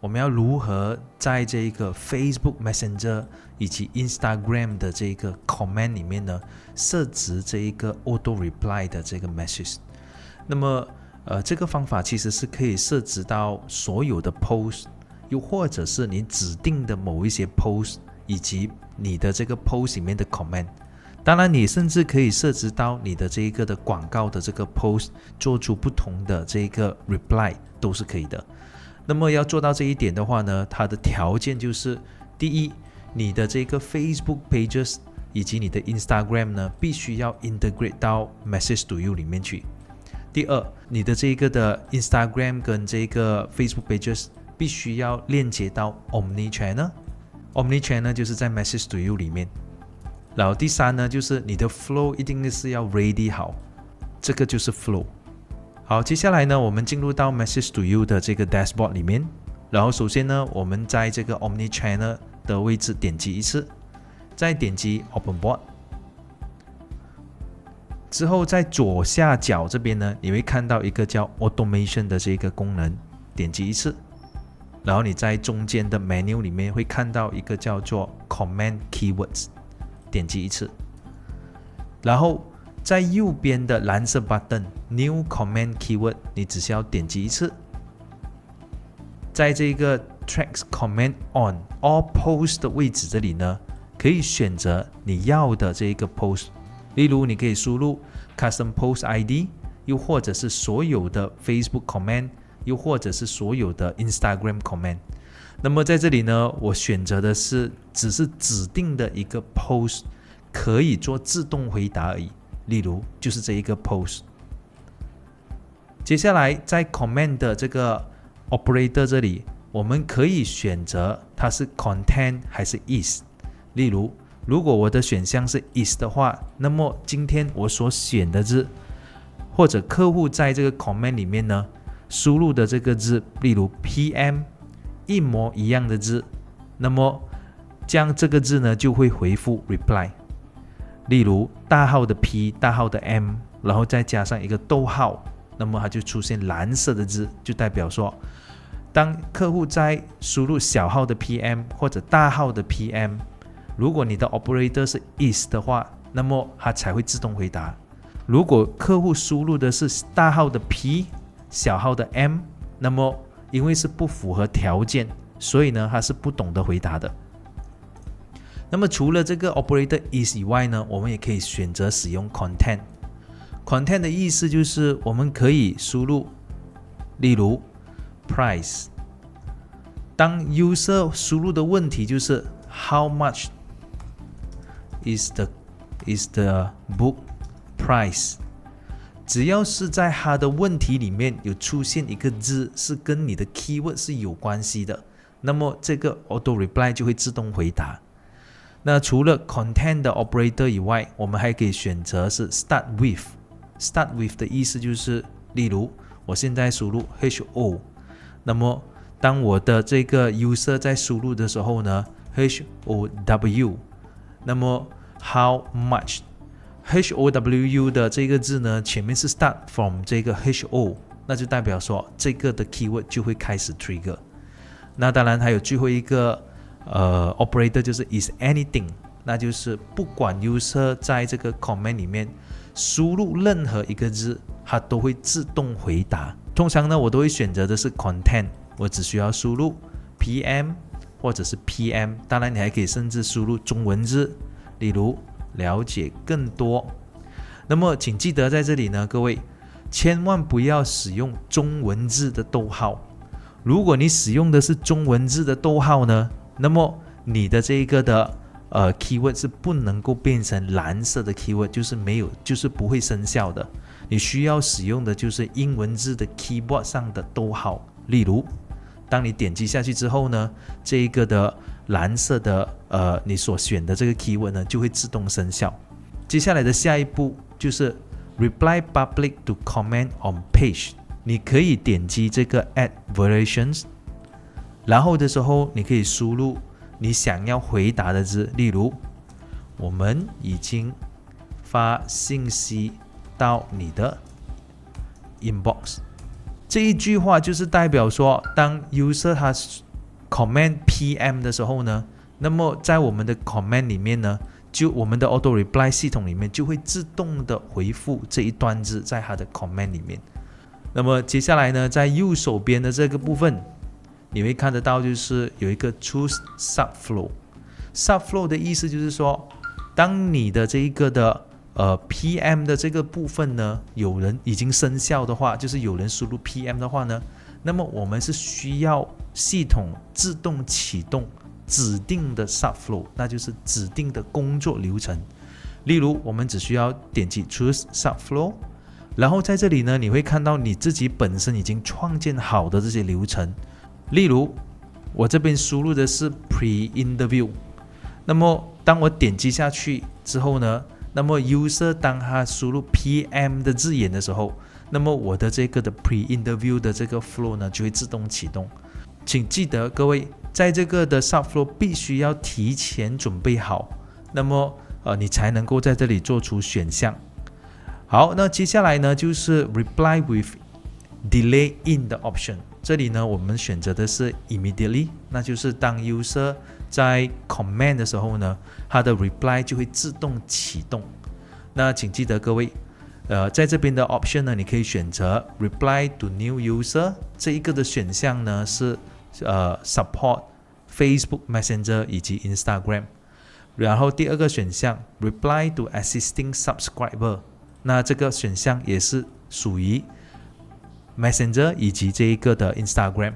我们要如何在这个 Facebook Messenger 以及 Instagram 的这个 comment 里面呢，设置这一个 auto reply 的这个 message。那么这个方法其实是可以设置到所有的 post， 又或者是你指定的某一些 post， 以及你的这个 post 里面的 comment。当然你甚至可以设置到你的这一个的广告的这个 post， 做出不同的这个 reply 都是可以的。那么要做到这一点的话呢，它的条件就是第一，你的这个 Facebook pages 以及你的 Instagram 呢，必须要 integrate 到 Message to You 里面去。第二，你的这个的 Instagram 跟这个 Facebook pages 必须要链接到 Omnichannel 就是在 Message to You 里面。然后第三呢，就是你的 flow 一定是要 ready 好，这个就是 flow。好，接下来呢，我们进入到 Message to You 的这个 dashboard 里面。然后首先呢，我们在这个 Omnichannel 的位置点击一次，再点击 Open Board。之后在左下角这边呢，你会看到一个叫 Automation 的这个功能，点击一次。然后你在中间的 menu 里面会看到一个叫做 Comment Keywords， 点击一次。然后在右边的蓝色 button New Comment Keyword， 你只需要点击一次。在这个 Tracks Comment on All Post 的位置这里呢，可以选择你要的这个 post。例如你可以输入 Custom Post ID， 又或者是所有的 Facebook Comment， 又或者是所有的 Instagram Comment。那么在这里呢，我选择的是只是指定的一个 post 可以做自动回答而已。例如就是这一个 post。 接下来在 comment 的这个 operator 这里，我们可以选择它是 content 还是 is。 例如如果我的选项是 is 的话，那么今天我所选的字，或者客户在这个 comment 里面呢输入的这个字，例如 PM 一模一样的字，那么这样这个字呢就会回复 reply。例如大号的 P 大号的 M， 然后再加上一个逗号，那么它就出现蓝色的字，就代表说当客户在输入小号的 PM 或者大号的 PM， 如果你的 operator 是 is 的话，那么它才会自动回答。如果客户输入的是大号的 P 小号的 M， 那么因为是不符合条件，所以呢它是不懂得回答的。那么除了这个 operator is 以外呢，我们也可以选择使用 content。content 的意思就是我们可以输入，例如 price。当 user 输入的问题就是 how much is the book price， 只要是在它的问题里面有出现一个字是跟你的 keyword 是有关系的，那么这个 auto reply 就会自动回答。那除了 content 的 operator 以外，我们还可以选择是 start with。start with 的意思就是，例如我现在输入 HO， 那么当我的这个 user 在输入的时候呢 HOW， 那么 how much HOWU 的这个字呢，前面是 start from 这个 HO， 那就代表说这个的 keyword 就会开始 trigger。 那当然还有最后一个operator 就是 is anything， 那就是不管 user 在这个 comment 里面输入任何一个字，它都会自动回答。通常呢，我都会选择的是 content， 我只需要输入 PM 或者是 PM， 当然你还可以甚至输入中文字，例如了解更多。那么请记得在这里呢，各位千万不要使用中文字的逗号。如果你使用的是中文字的逗号呢，那么你的这一个的keyword 是不能够变成蓝色的 keyword， 就是不会生效的。你需要使用的就是英文字的 keyboard 上的逗号。例如当你点击下去之后呢，这一个的蓝色的你所选的这个 keyword 呢就会自动生效。接下来的下一步就是 reply public to comment on page， 你可以点击这个 add variations，然后的时候你可以输入你想要回答的字，例如我们已经发信息到你的 inbox。这一句话就是代表说，当 user 他 command PM 的时候呢，那么在我们的 command 里面呢，就我们的 auto reply 系统里面就会自动的回复这一段字在它的 command 里面。那么接下来呢，在右手边的这个部分，你会看得到就是有一个 choose subflow。subflow 的意思就是说，当你的这一个的PM 的这个部分呢，有人已经生效的话，就是有人输入 PM 的话呢，那么我们是需要系统自动启动指定的 subflow， 那就是指定的工作流程。例如我们只需要点击 choose subflow， 然后在这里呢，你会看到你自己本身已经创建好的这些流程。例如我这边输入的是 pre-interview， 那么当我点击下去之后呢，那么 user 当他输入 PM 的字眼的时候，那么我的这个的 pre-interview 的这个 flow 呢就会自动启动。请记得各位，在这个的 subflow 必须要提前准备好，那么你才能够在这里做出选项。好，那接下来呢就是 reply with delay in 的 option。这里呢我们选择的是 immediately， 那就是当 user 在 command 的时候呢，它的 reply 就会自动启动。那请记得各位，在这边的 option 呢，你可以选择 reply to new user， 这一个的选项呢是support Facebook Messenger 以及 Instagram。然后第二个选项 reply to existing subscriber， 那这个选项也是属于 Messenger 以及这一个的 Instagram。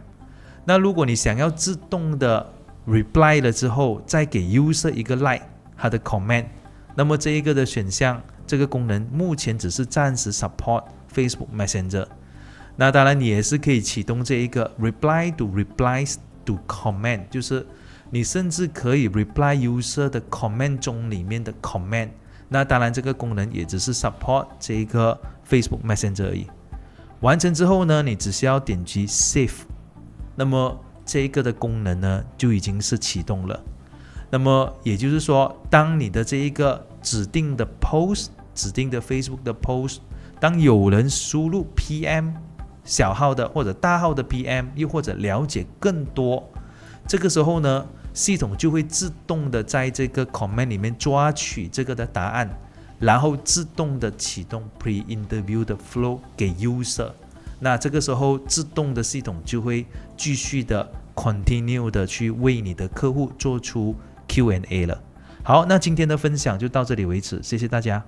那如果你想要自动的 reply 了之后再给 user 一个 like 它的 comment， 那么这一个的选项，这个功能目前只是暂时 support Facebook Messenger。 那当然你也是可以启动这一个 reply to replies to comment， 就是你甚至可以 reply user 的 comment 中里面的 comment。 那当然这个功能也只是 support 这一个 Facebook Messenger 而已。完成之后呢，你只需要点击 save， 那么这一个的功能呢就已经是启动了。那么也就是说，当你的这一个指定的 post， 指定的 Facebook 的 post， 当有人输入 PM 小号的或者大号的 PM， 又或者了解更多，这个时候呢，系统就会自动的在这个 comment 里面抓取这个的答案，然后自动的启动 pre-interview 的 flow 给 user。 那这个时候自动的系统就会继续的 continue 的去为你的客户做出 Q&A 了。好，那今天的分享就到这里为止，谢谢大家。